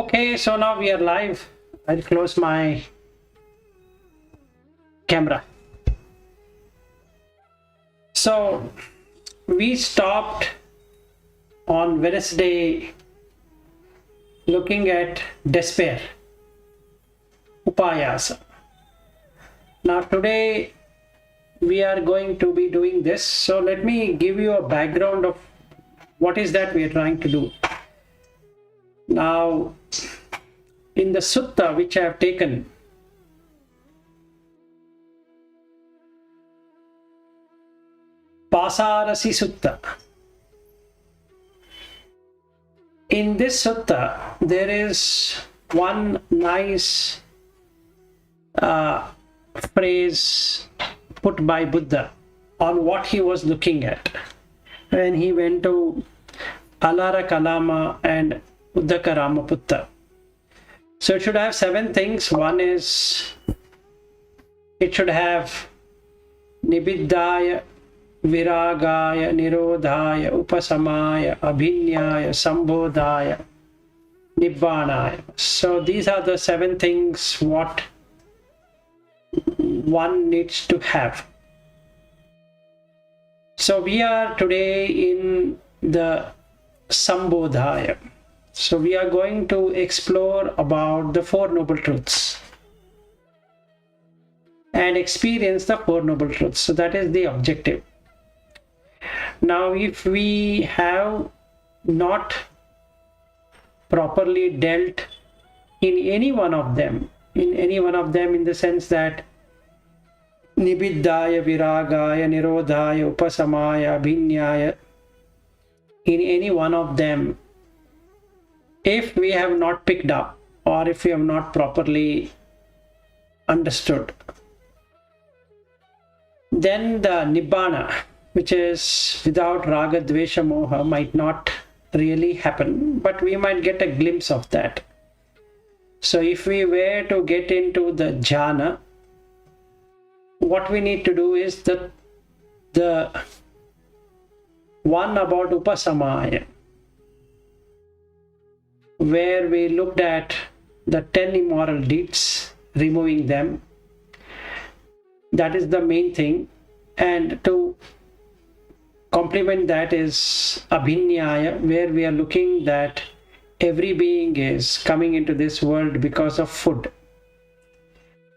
Okay, so now we are live. I'll close my camera. So we stopped on Wednesday looking at despair, upayasa. Now today we are going to be doing this. So let me give you a background of what is that we are trying to do. Now, in the sutta which I have taken, Pāsarāsisutta. In this sutta, there is one nice phrase put by Buddha on what he was looking at when he went to Alara, Kalama and Uddaka, Ramaputta. So it should have 7 things. One is, it should have nibbidāya, virāgāya, nirodhāya, upasamāya, abhiññāya, sambodhāya, nibbānāya. So these are the 7 things what one needs to have. So we are today in the sambodhāya. So we are going to explore about the 4 noble truths and experience the 4 noble truths. So that is the objective. Now if we have not properly dealt in any one of them in the sense that nibbidāya, virāgāya, nirodhāya, upasamāya, abhiññāya, in any one of them, if we have not picked up or if we have not properly understood, then the nibbāna, which is without raga, dvesha, moha, might not really happen, but we might get a glimpse of that. So if we were to get into the jhana, what we need to do is the one about upasamāya, where we looked at the 10 immoral deeds, removing them. That is the main thing. And to complement that is abhiññāya, where we are looking that every being is coming into this world because of food.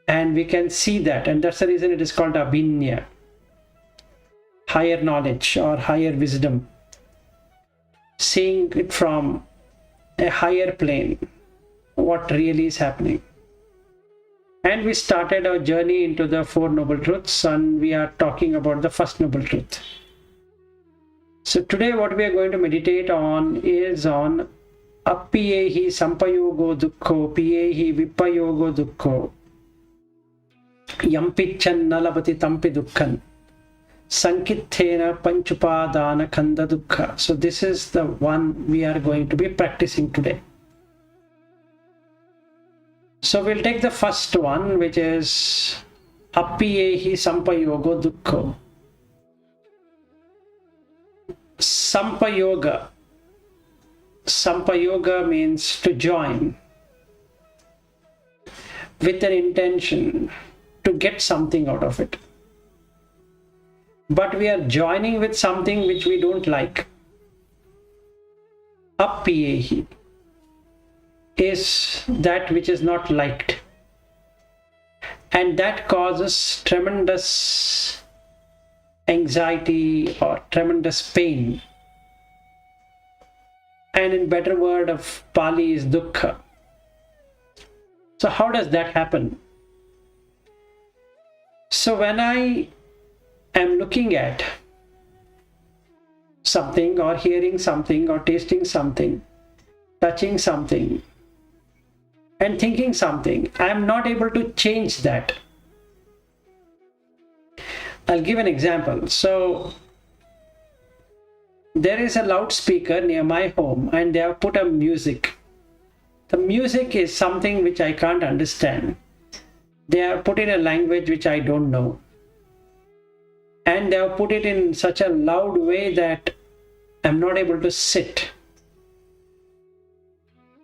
And we can see that, and that's the reason it is called abhiññāya, higher knowledge or higher wisdom, seeing it from a higher plane, what really is happening. And we started our journey into the 4 noble truths, and we are talking about the first noble truth. So today what we are going to meditate on is on appiyehi sampayogo dukkho, piyehi vipayogo dukkho, yampichan nalabati tampi dukkhan, sankithena panchupadana khanda dukkha. So this is the one we are going to be practicing today. So we'll take the first one, which is appiyehi sampayogo dukkho. Sampayoga. Sampayoga means to join with an intention to get something out of it. But we are joining with something which we don't like. Appiyehi is that which is not liked. And that causes tremendous anxiety or tremendous pain. And in better word of Pali is dukkha. So how does that happen? So when I am looking at something or hearing something or tasting something, touching something and thinking something, I am not able to change that. I'll give an example. So there is a loudspeaker near my home and they have put a music. The music is something which I can't understand. They have put in a language which I don't know. And they have put it in such a loud way that I'm not able to sit.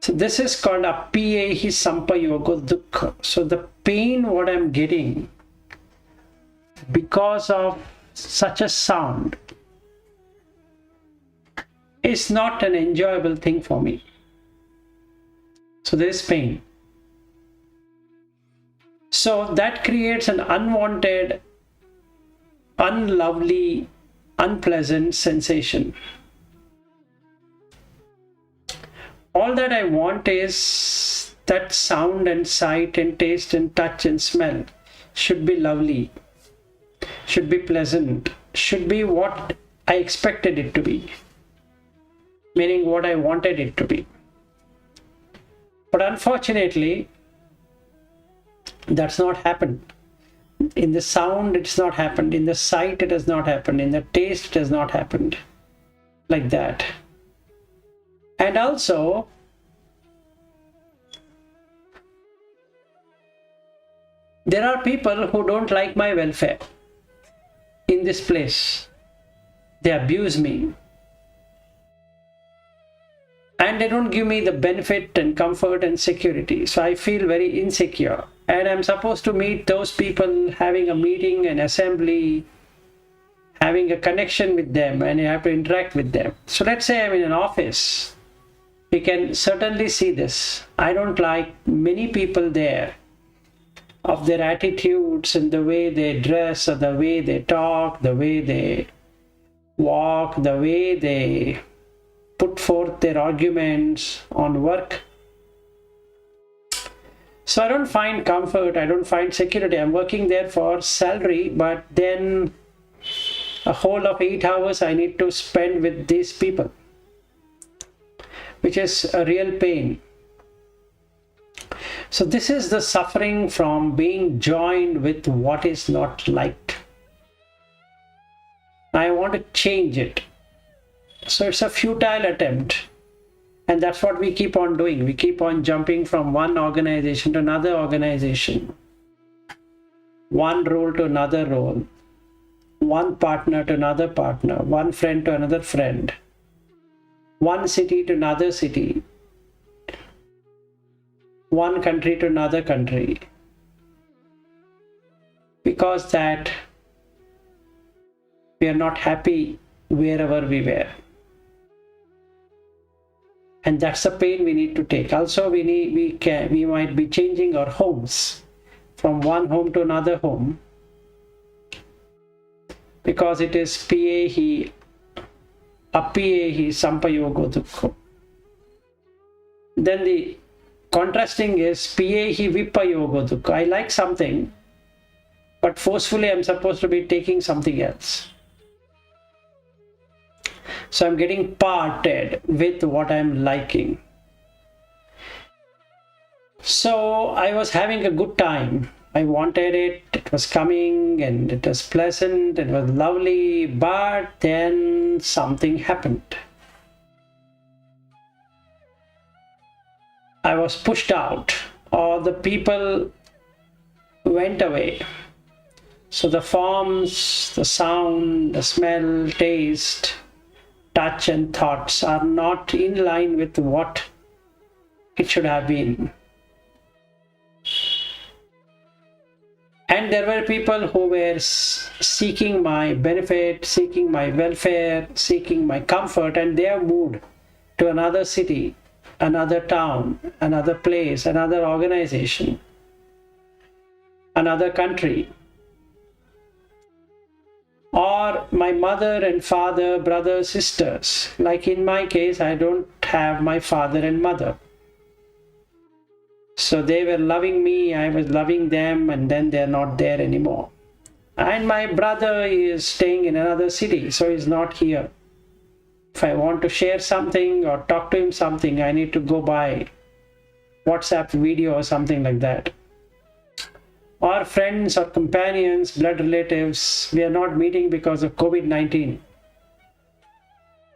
So this is called abhiññāya sampayogo dukkha. So the pain what I'm getting because of such a sound is not an enjoyable thing for me. So there is pain. So that creates an unwanted, unlovely, unpleasant sensation. All that I want is that sound and sight and taste and touch and smell should be lovely, should be pleasant, should be what I expected it to be, meaning what I wanted it to be. But unfortunately, that's not happened. In the sound, it's not happened. In the sight, it has not happened. In the taste, it has not happened. Like that. And also, there are people who don't like my welfare in this place. They abuse me. And they don't give me the benefit and comfort and security. So I feel very insecure. And I'm supposed to meet those people, having a meeting, an assembly, having a connection with them, and you have to interact with them. So let's say I'm in an office. You can certainly see this. I don't like many people there, of their attitudes and the way they dress, or the way they talk, the way they walk, the way they put forth their arguments on work. So I don't find comfort, I don't find security. I'm working there for salary, but then a whole of 8 hours I need to spend with these people, which is a real pain. So this is the suffering from being joined with what is not liked. I want to change it. So it's a futile attempt. And that's what we keep on doing. We keep on jumping from one organization to another organization, one role to another role, one partner to another partner, one friend to another friend, one city to another city, one country to another country, because that we are not happy wherever we were. And that's the pain we need to take. Also, we might be changing our homes from one home to another home, because it is abhiññāya sampayogo dukkha. Then the contrasting is abhiññāya vipayogo dukkha. I like something, but forcefully I'm supposed to be taking something else. So I'm getting parted with what I'm liking. So I was having a good time. I wanted it. It was coming and it was pleasant. It was lovely. But then something happened. I was pushed out, or the people went away. So the forms, the sound, the smell, taste, touch and thoughts are not in line with what it should have been. And there were people who were seeking my benefit, seeking my welfare, seeking my comfort, and they have moved to another city, another town, another place, another organization, another country. Or my mother and father, brothers, sisters. Like in my case, I don't have my father and mother. So they were loving me, I was loving them, and then they're not there anymore. And my brother is staying in another city, so he's not here. If I want to share something or talk to him something, I need to go by WhatsApp video or something like that. Or friends or companions, blood relatives, we are not meeting because of COVID-19.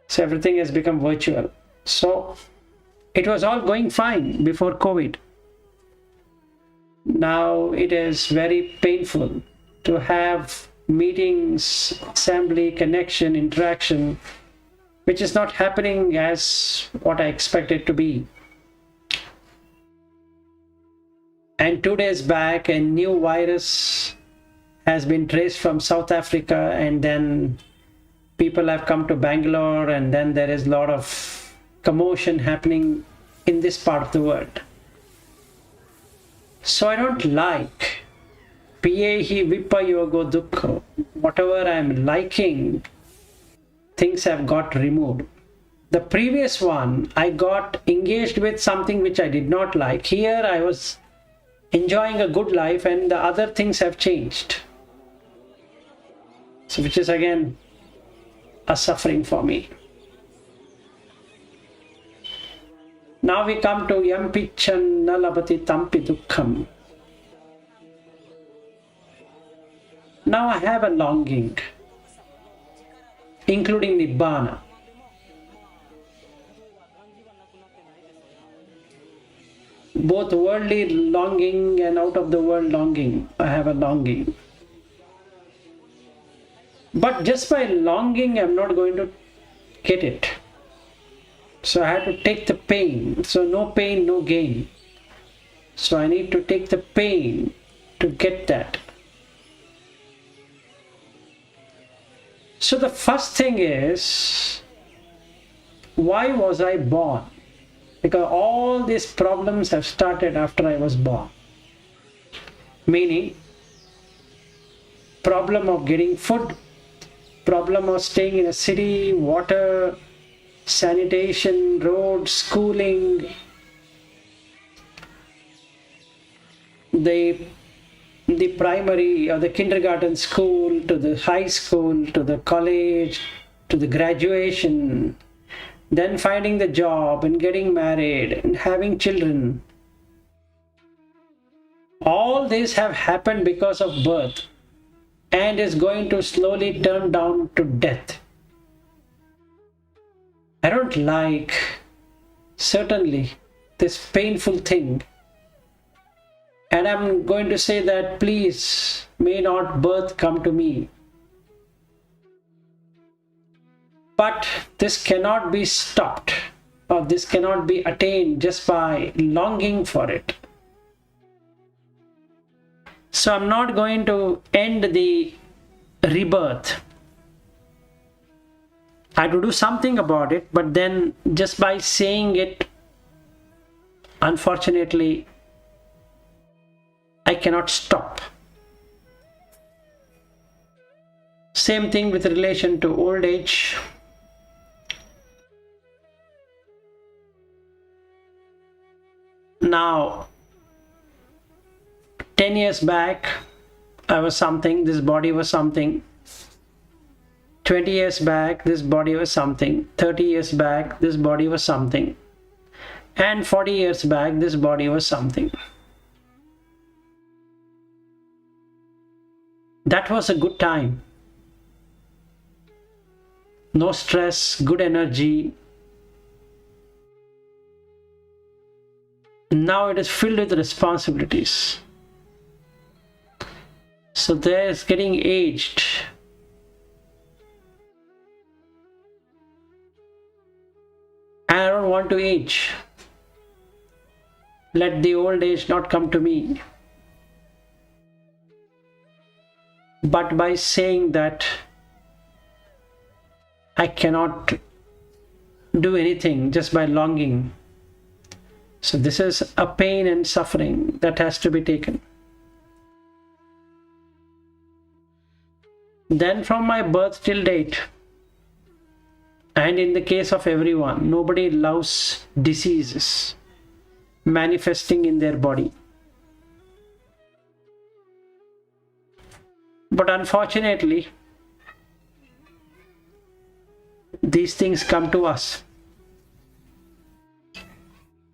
So everything has become virtual. So it was all going fine before COVID. Now it is very painful to have meetings, assembly, connection, interaction, which is not happening as what I expect it to be. And 2 days back, a new virus has been traced from South Africa, and then people have come to Bangalore, and then there is a lot of commotion happening in this part of the world. So I don't like piyehi vipayogo dukkha. Whatever I am liking, things have got removed. The previous one, I got engaged with something which I did not like. Here I was enjoying a good life and the other things have changed. So which is again a suffering for me. Now we come to yam picchan na labhati tampi dukkham. Now I have a longing, including nibbāna. Both worldly longing and out of the world longing, I have a longing. But just by longing, I'm not going to get it. So I had to take the pain. So no pain, no gain. So I need to take the pain to get that. So the first thing is, why was I born? Because all these problems have started after I was born. Meaning, problem of getting food, problem of staying in a city, water, sanitation, roads, schooling, the primary or the kindergarten school, to the high school, to the college, to the graduation, then finding the job and getting married and having children. All these have happened because of birth and is going to slowly turn down to death. I don't like, certainly, this painful thing. And I'm going to say that please, may not birth come to me. But this cannot be stopped, or this cannot be attained just by longing for it. So I'm not going to end the rebirth. I have to do something about it, but then just by saying it, unfortunately, I cannot stop. Same thing with relation to old age. Now, 10 years back, I was something, this body was something. 20 years back, this body was something. 30 years back, this body was something. And 40 years back, this body was something. That was a good time. No stress, good energy. Now it is filled with responsibilities. So there's getting aged. I don't want to age. Let the old age not come to me. But by saying that I cannot do anything just by longing. So this is a pain and suffering that has to be taken. Then from my birth till date, and in the case of everyone, nobody loves diseases manifesting in their body. But unfortunately, these things come to us.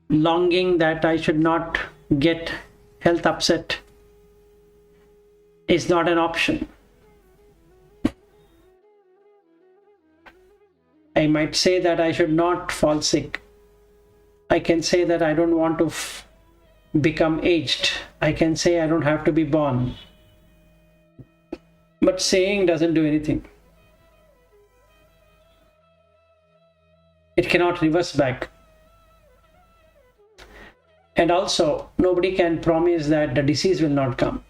Longing that I should not get health upset is not an option. I might say that I should not fall sick. I can say that I don't want to become aged. I can say I don't have to be born. But saying doesn't do anything. It cannot reverse back. And also, nobody can promise that the disease will not come.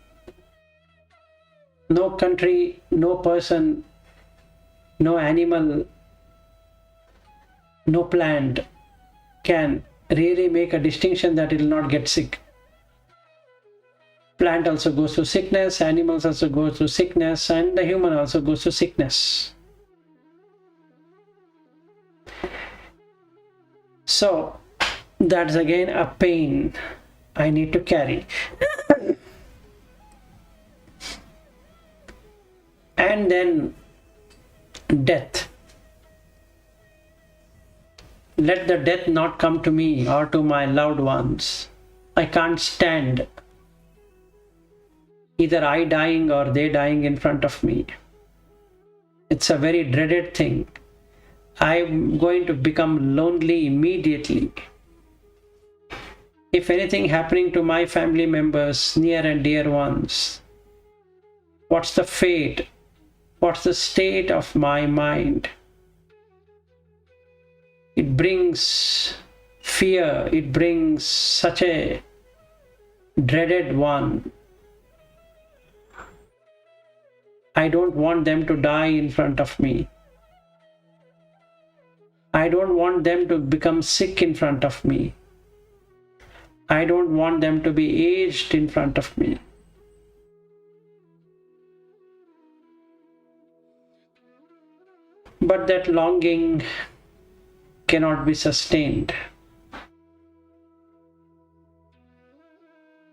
No country, no person, no animal, no plant can really make a distinction that it will not get sick. Plant also goes through sickness, animals also go through sickness, and the human also goes through sickness. So that's again a pain I need to carry. And then death. Let the death not come to me or to my loved ones. I can't stand either I dying or they dying in front of me. It's a very dreaded thing. I'm going to become lonely immediately. If anything happening to my family members, near and dear ones, what's the fate? What's the state of my mind? It brings fear. It brings such a dreaded one. I don't want them to die in front of me. I don't want them to become sick in front of me. I don't want them to be aged in front of me. But that longing cannot be sustained.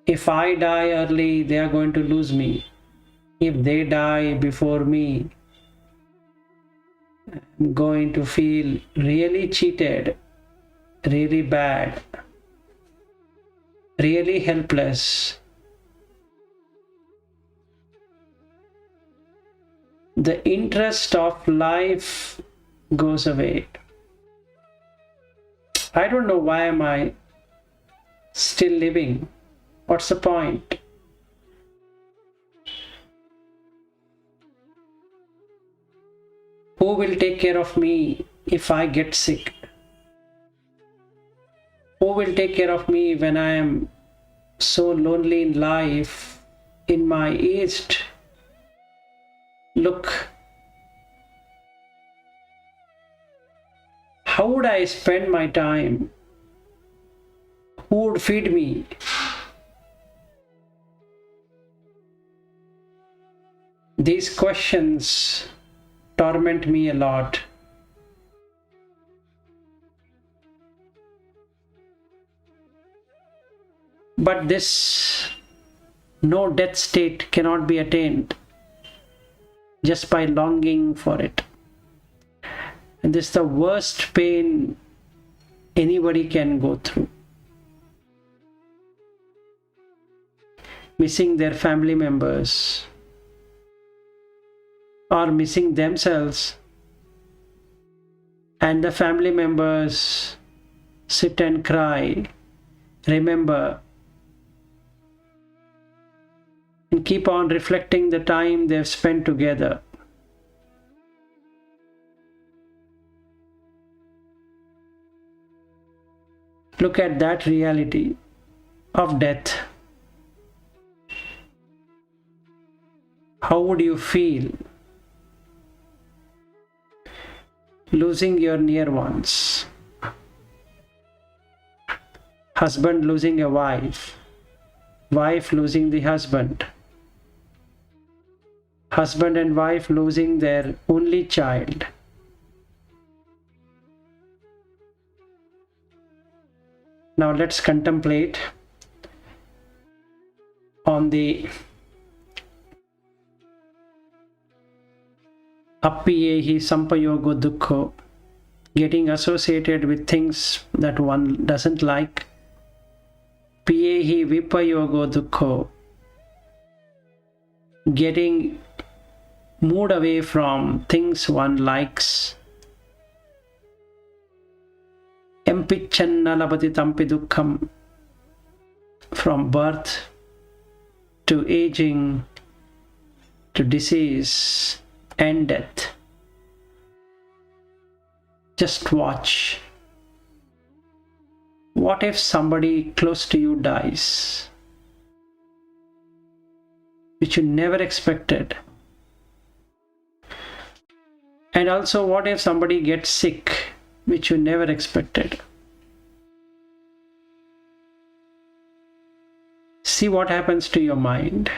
If I die early, they are going to lose me. If they die before me, I'm going to feel really cheated, really bad, really helpless. The interest of life goes away. I don't know why am I still living. What's the point? Who will take care of me if I get sick? Who will take care of me when I am so lonely in life, in my aged look? How would I spend my time? Who would feed me? These questions torment me a lot. But this no death state cannot be attained just by longing for it. And this is the worst pain anybody can go through. Missing their family members or missing themselves, and the family members sit and cry, remember, and keep on reflecting the time they've spent together. Look at that reality of death. How would you feel? Losing your near ones, husband losing a wife, wife losing the husband, husband and wife losing their only child. Now let's contemplate on the appiyehi sampayogo dukkho, getting associated with things that one doesn't like. Piyehi vipayogo dukkho, getting moved away from things one likes. Empichanna labati tampi dukkham, from birth to aging to disease and death. Just watch. What if somebody close to you dies, which you never expected? And also, what if somebody gets sick, which you never expected? See what happens to your mind.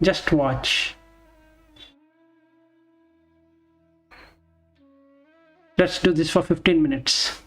Just watch. Let's do this for 15 minutes.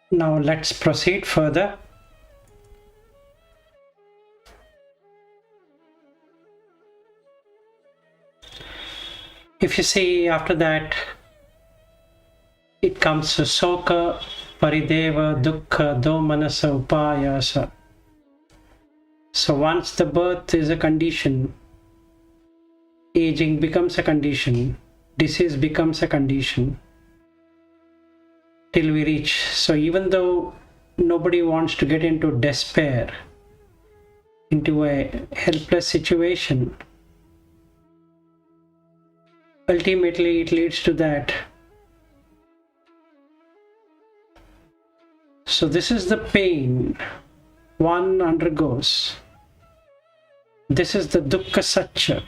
Now let's proceed further. If you see, after that, it comes to soka, parideva, dukkha, domanasa, upayasa. So once the birth is a condition, aging becomes a condition, disease becomes a condition, till we reach. So even though nobody wants to get into despair, into a helpless situation, ultimately it leads to that. So this is the pain one undergoes. This is the dukkha satya.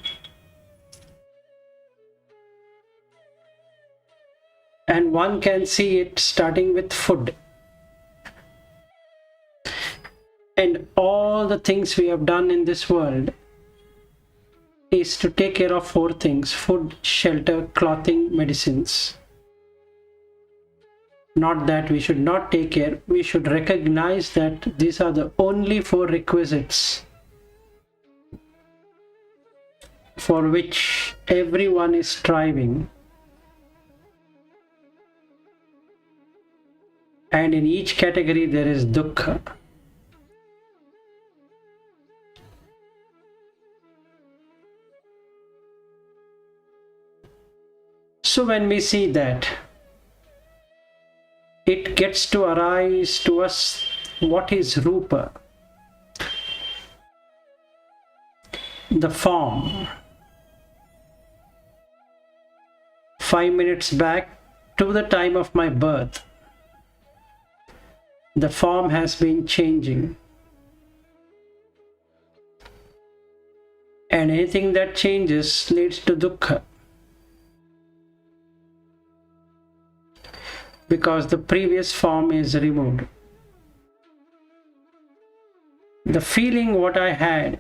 And one can see it starting with food. And all the things we have done in this world is to take care of four things: food, shelter, clothing, medicines. Not that we should not take care, we should recognize that these are the only four requisites for which everyone is striving. And in each category there is dukkha. So when we see that, it gets to arise to us what is rupa, the form. 5 minutes back to the time of my birth, the form has been changing. And anything that changes leads to dukkha. Because the previous form is removed. The feeling what I had,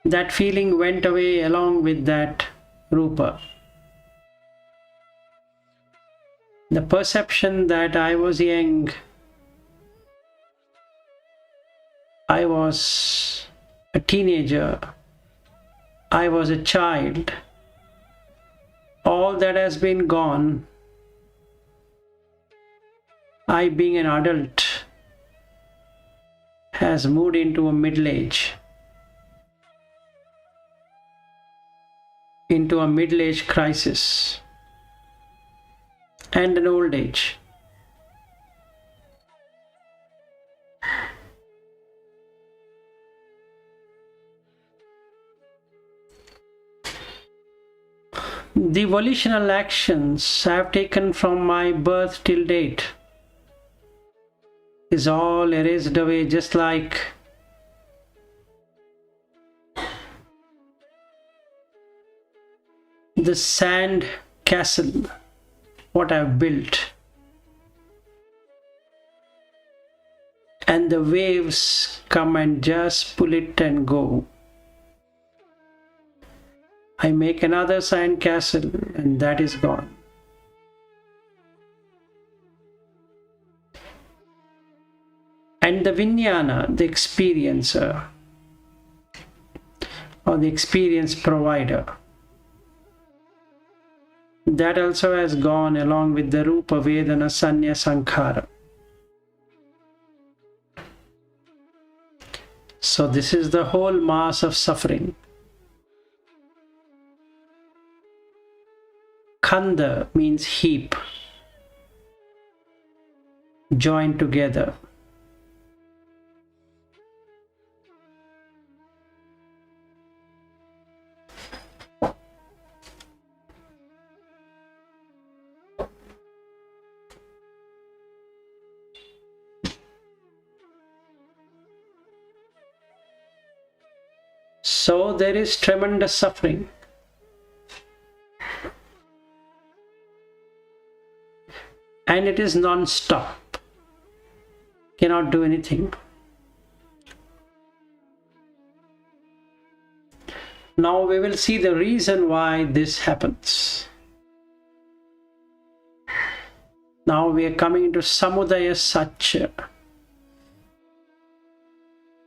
that feeling went away along with that rupa. The perception that I was young, I was a teenager, I was a child, all that has been gone. I, being an adult, has moved into a middle age, into a middle age crisis and an old age. The volitional actions I have taken from my birth till date is all erased away, just like the sand castle what I've built, and the waves come and just pull it and go. I make another sand castle and that is gone. And the vijnana, the experiencer or the experience provider, that also has gone along with the rupa, vedana, sanya, sankhara. So this is the whole mass of suffering. Khanda means heap, joined together. So there is tremendous suffering. And it is non-stop. Cannot do anything. Now we will see the reason why this happens. Now we are coming into samudaya satya.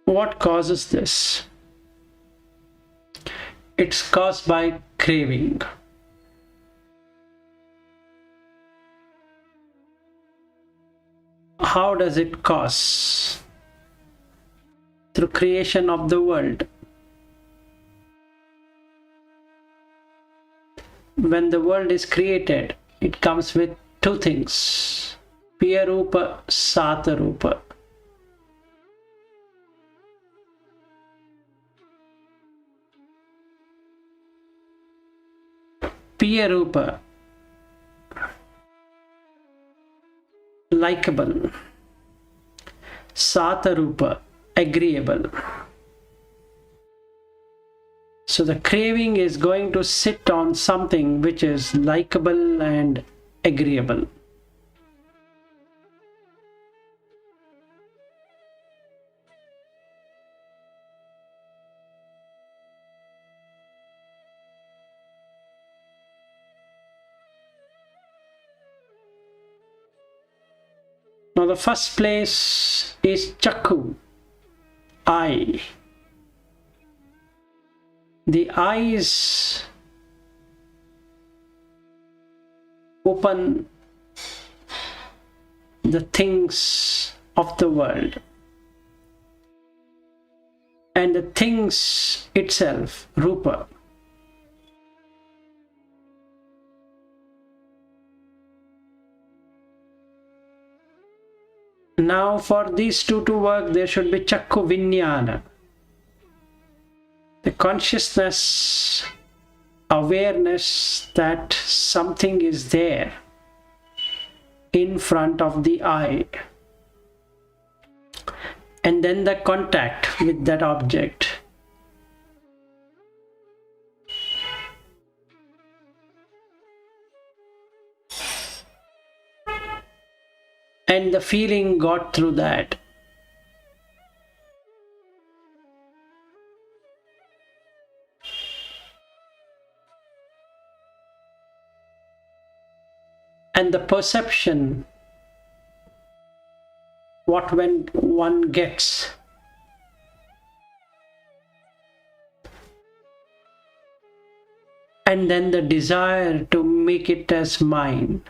What causes this? It's caused by craving. How does it cause? Through creation of the world. When the world is created, it comes with two things: piyarupa, satarupa. Piyarupa, likable. Satarupa, agreeable. So the craving is going to sit on something which is likable and agreeable. Now the first place is chakku, eye. The eyes open the things of the world, and the things itself, rupa. Now for these two to work, there should be chakku vijnāna. The consciousness, awareness that something is there in front of the eye, and then the contact with that object. And the feeling got through that. And the perception, what when one gets. And then the desire to make it as mine.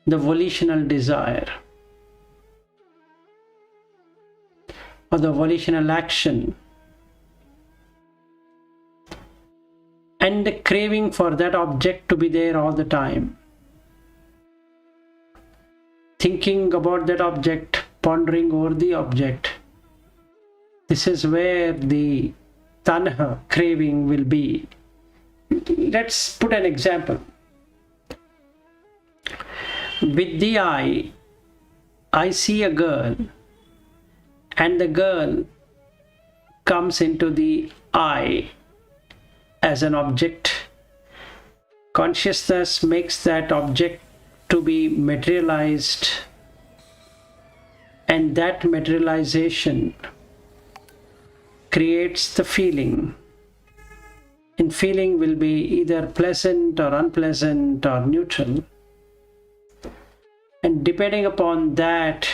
The volitional desire or the volitional action, and the craving for that object to be there all the time, thinking about that object, pondering over the object. This is where the tanha, craving, will be. Let's put an example. With the eye, I see a girl, and the girl comes into the eye as an object. Consciousness makes that object to be materialized, and that materialization creates the feeling. And feeling will be either pleasant or unpleasant or neutral. And depending upon that,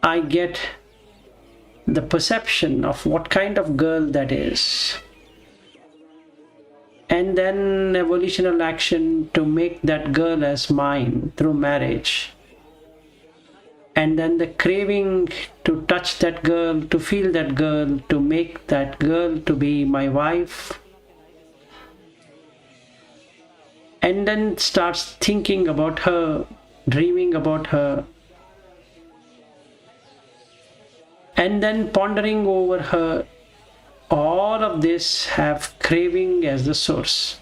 I get the perception of what kind of girl that is. And then a volitional action to make that girl as mine through marriage. And then the craving to touch that girl, to feel that girl, to make that girl to be my wife. And then starts thinking about her, dreaming about her, and then pondering over her. All of this have craving as the source.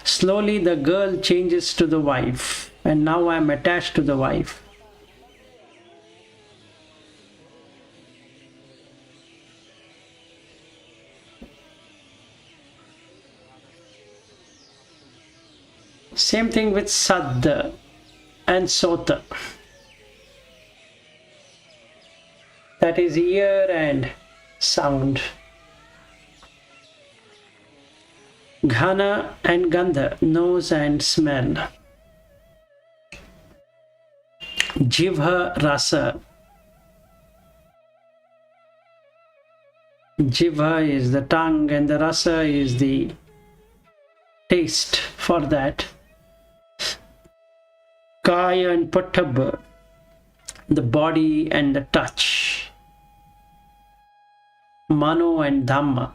Slowly the girl changes to the wife, and now I am attached to the wife. Same thing with Saddha and Sota. that is ear and sound. Ghana and Gandha, nose and smell. Jivha rasa. Jivha is the tongue and the rasa is the taste for that. Kaya and pattabha, the body and the touch. Mano and dhamma.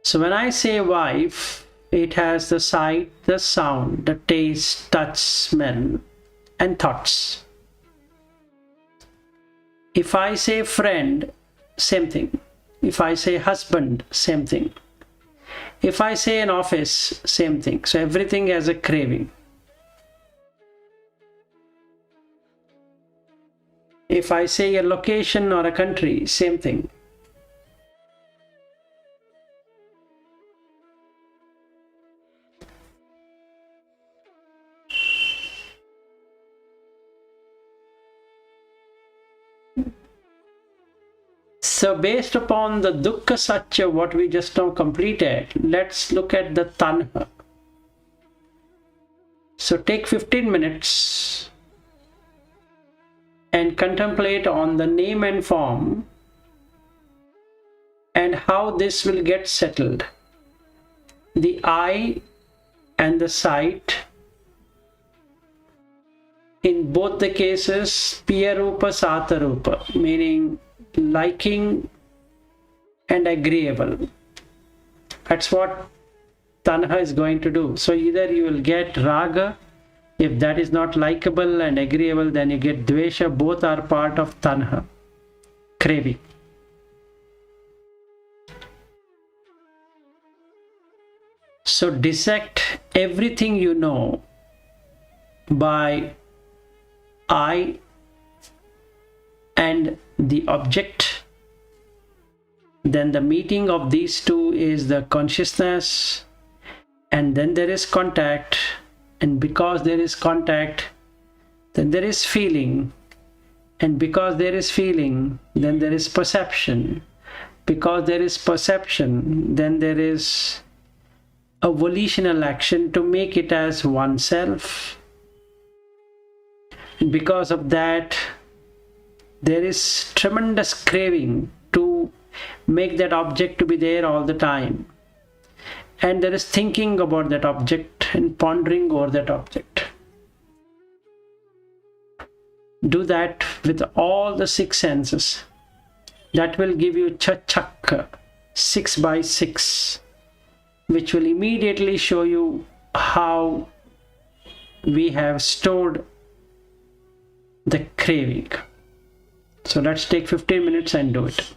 So when I say wife, it has the sight, the sound, the taste, touch, smell, and thoughts. If I say friend, same thing. If I say husband, same thing. If I say an office, same thing. So everything has a craving. If I say a location or a country, same thing. So based upon the Dukkha Satya, what we just now completed, let's look at the Tanha. So take 15 minutes and contemplate on the name and form and how this will get settled. The eye and the sight, in both the cases, Piyarupa Satarupa, meaning liking and agreeable. That's what Tanha is going to do. So either you will get Raga, if that is not likable and agreeable, then you get Dvesha. Both are part of Tanha, craving. So dissect everything you know by I and the object. Then the meeting of these two is the consciousness, and then there is contact, and because there is contact, then there is feeling, and because there is feeling, then there is perception. Because there is perception, then there is a volitional action to make it as oneself. And because of that, there is tremendous craving to make that object to be there all the time. And there is thinking about that object and pondering over that object. Do that with all the 6 senses. That will give you Chakka 6 by 6, which will immediately show you how we have stored the craving. So let's take 15 minutes and do it.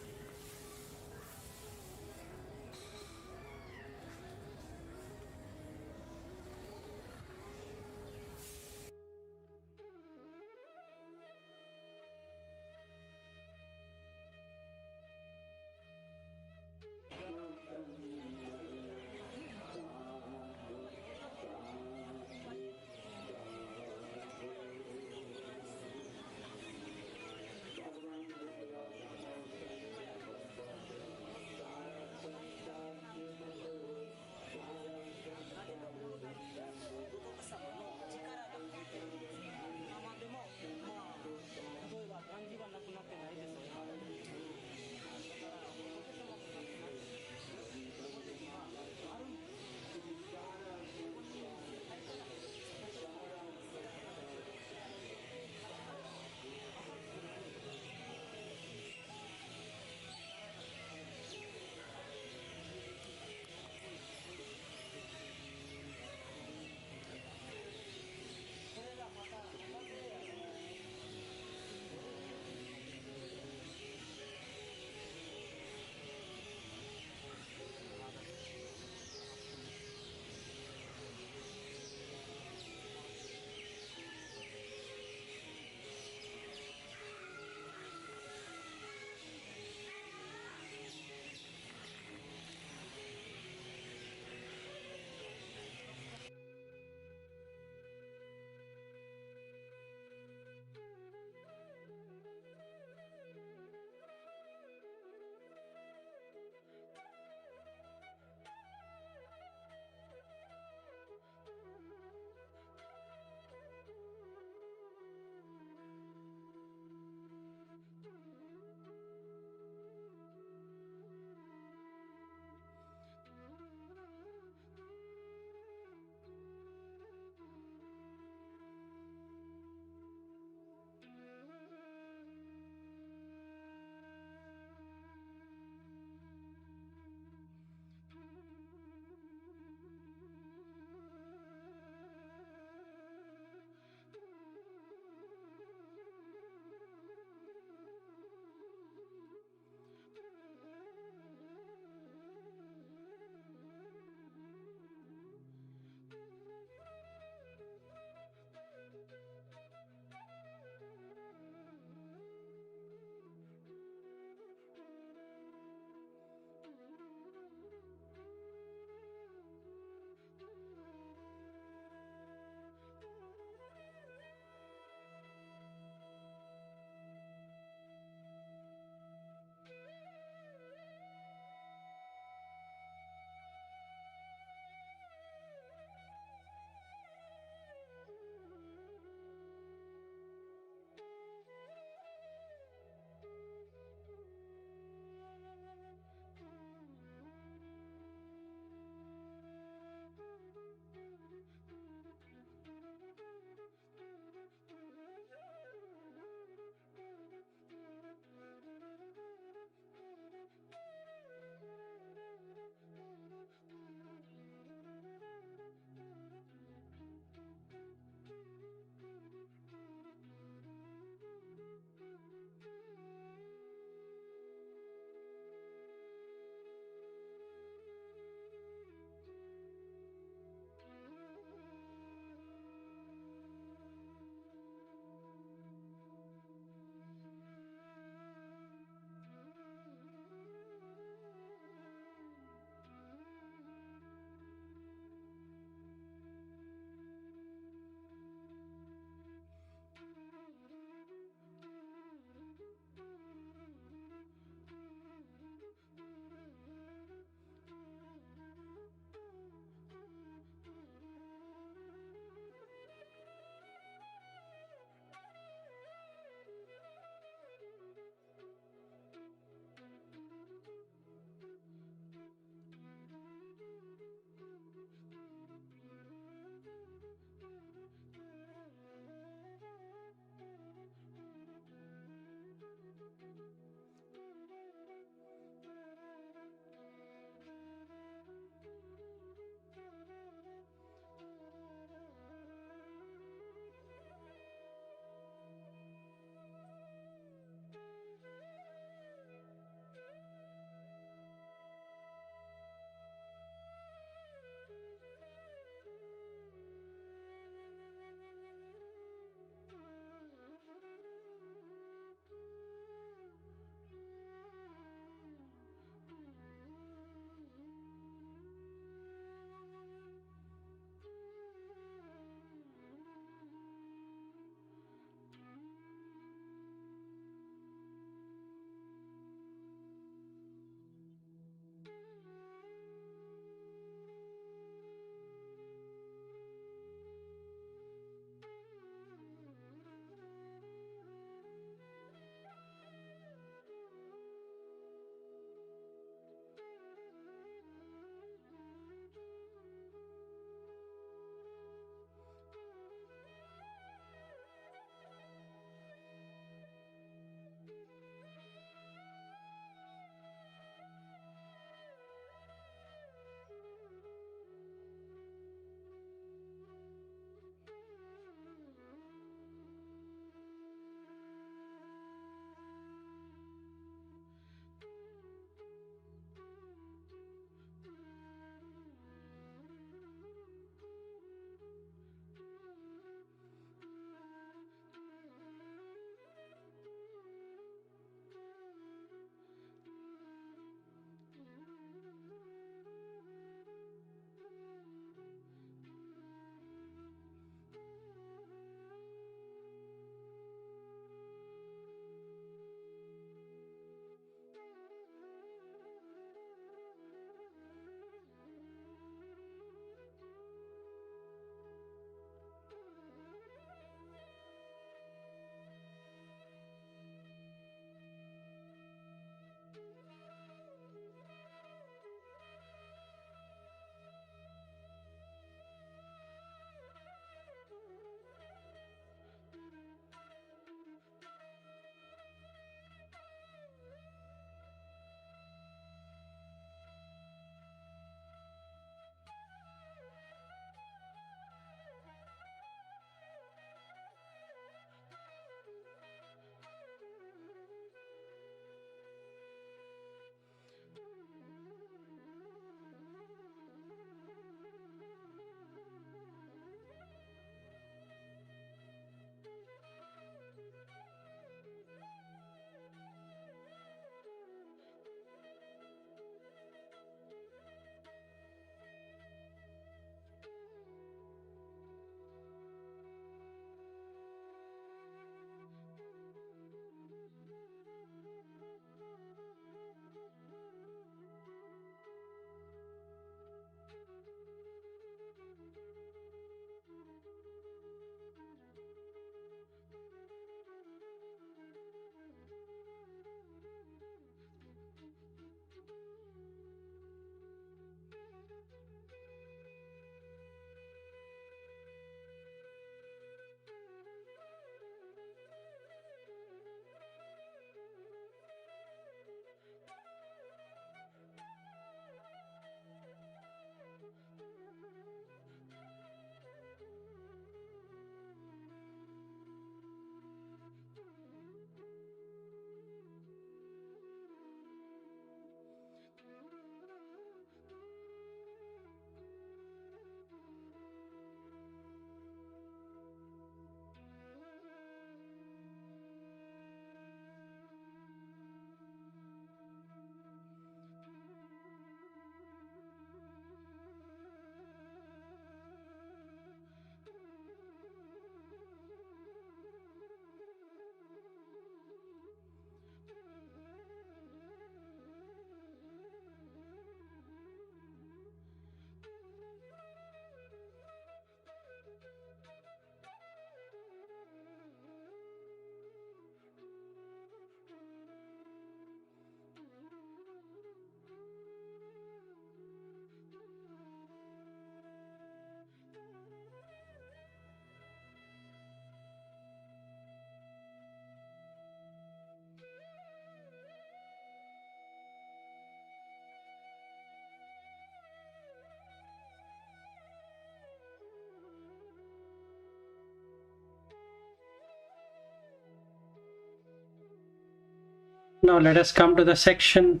Now let us come to the section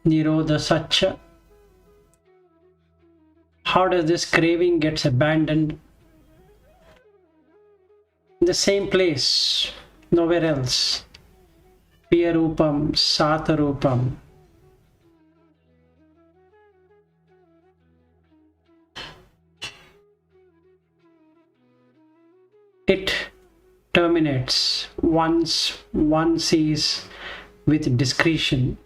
nirodhāya. How does this craving gets abandoned? In the same place, nowhere else. Piyarupam, Satarupam. It terminates once one sees with discretion.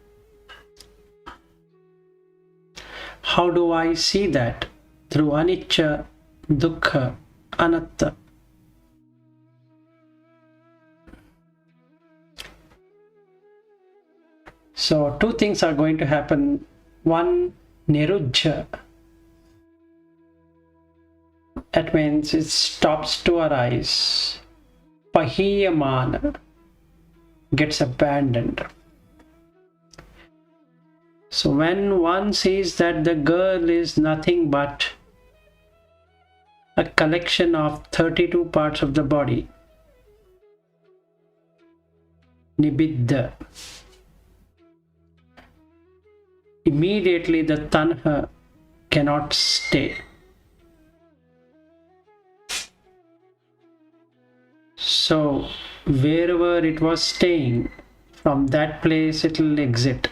How do I see that? Through Anicca, Dukkha, Anatta. So two things are going to happen. One, nirodhāya. That means it stops to arise. Abhiññāya gets abandoned. So when one sees that the girl is nothing but a collection of 32 parts of the body, nibbidāya, immediately the tanha cannot stay. So wherever it was staying, from that place it will exit.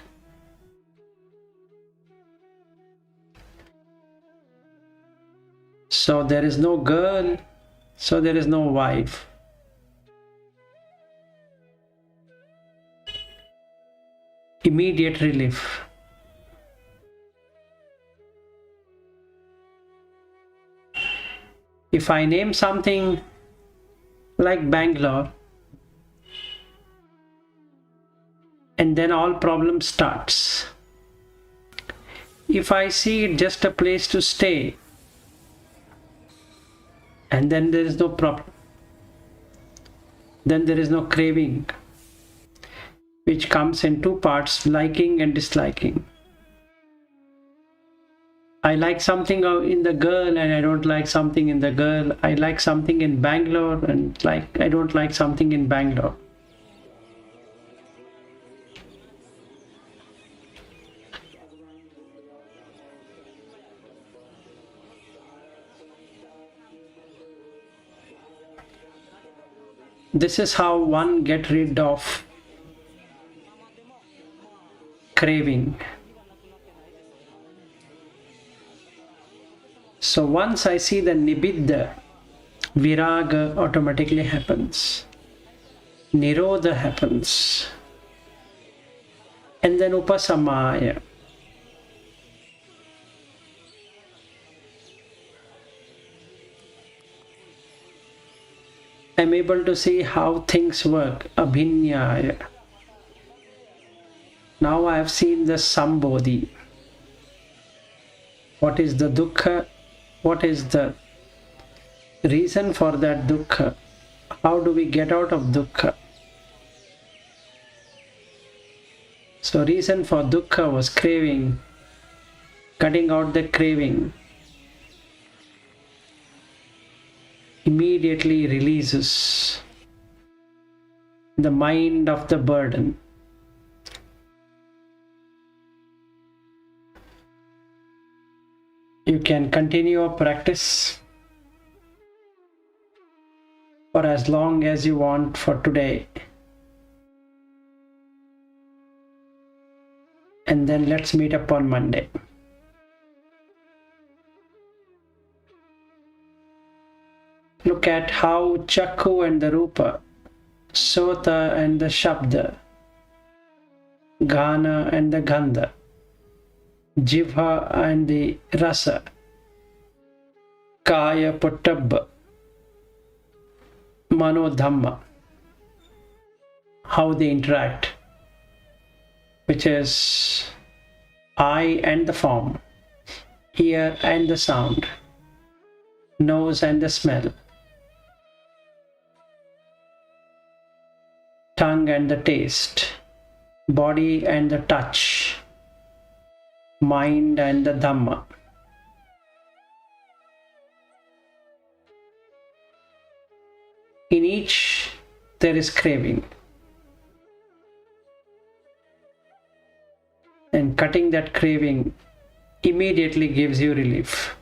So there is no girl, so there is no wife. Immediate relief. If I name something like Bangalore, and then all problem starts. If I see it just a place to stay, and then there is no problem, then there is no craving, which comes in two parts, liking and disliking. I like something in the girl and I don't like something in the girl. I like something in Bangalore and I don't like something in Bangalore. This is how one gets rid of craving. So once I see the nibbidāya, virāgāya automatically happens. Nirodha happens. And then upasamāya. I'm able to see how things work. Abhiññāya. Now I have seen the sambodhāya. What is the dukkha? What is the reason for that dukkha? How do we get out of dukkha? So reason for dukkha was craving. Cutting out the craving immediately releases the mind of the burden. You can continue your practice for as long as you want for today. And then let's meet up on Monday. Look at how Chakku and the Rupa, Sota and the Shabda, Ghana and the Gandha, Jivha and the Rasa, Kaya Pottabba, Mano Dhamma, how they interact, which is eye and the form, ear and the sound, nose and the smell, tongue and the taste, body and the touch, mind and the Dhamma. In each there is craving. and cutting that craving immediately gives you relief.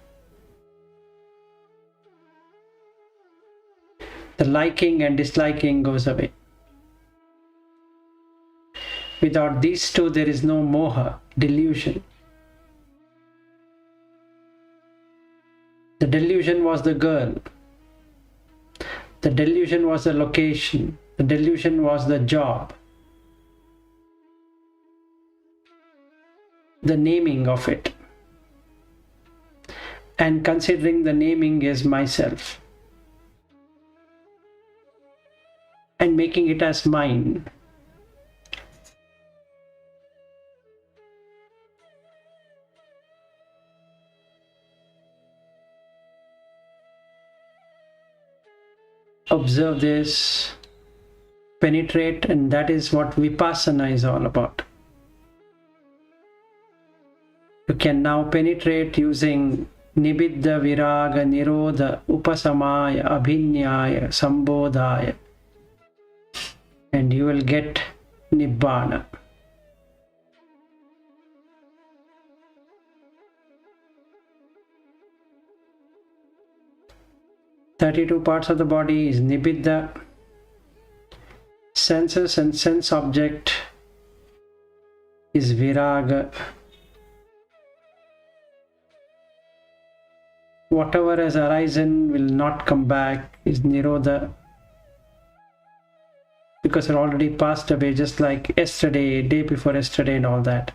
The liking and disliking goes away. Without these two, there is no moha, delusion. The delusion was the girl. The delusion was the location. The delusion was the job. The naming of it. And considering the naming is myself. And making it as mine. Observe this, penetrate, and that is what vipassana is all about. You can now penetrate using nibbidāya, virāgāya, nirodhāya, upasamāya, abhiññāya, sambodhāya, and you will get nibbāna. "32 parts of the body is nibbidāya. Senses and sense object is virāgāya. Whatever has arisen will not come back is nirodhāya. Because it already passed away, just like yesterday, day before yesterday and all that.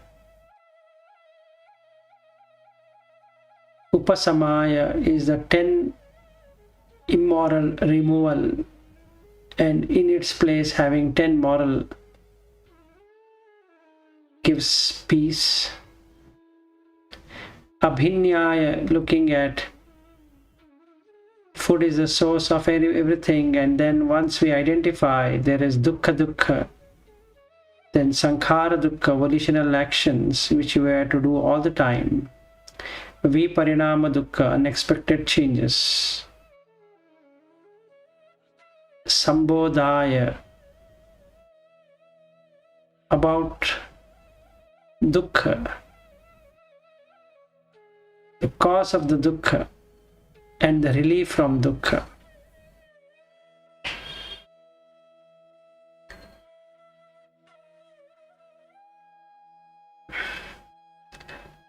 Upasamāya is the 10 immoral removal, and in its place having 10 moral gives peace. Abhiññāya, looking at food is the source of everything, and then once we identify there is dukkha, then sankhara dukkha, volitional actions which we have to do all the time. Viparinama dukkha, unexpected changes. Sambodhāya, about dukkha, the cause of the dukkha and the relief from dukkha.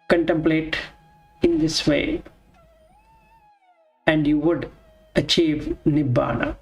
Contemplate in this way and you would achieve nibbāna.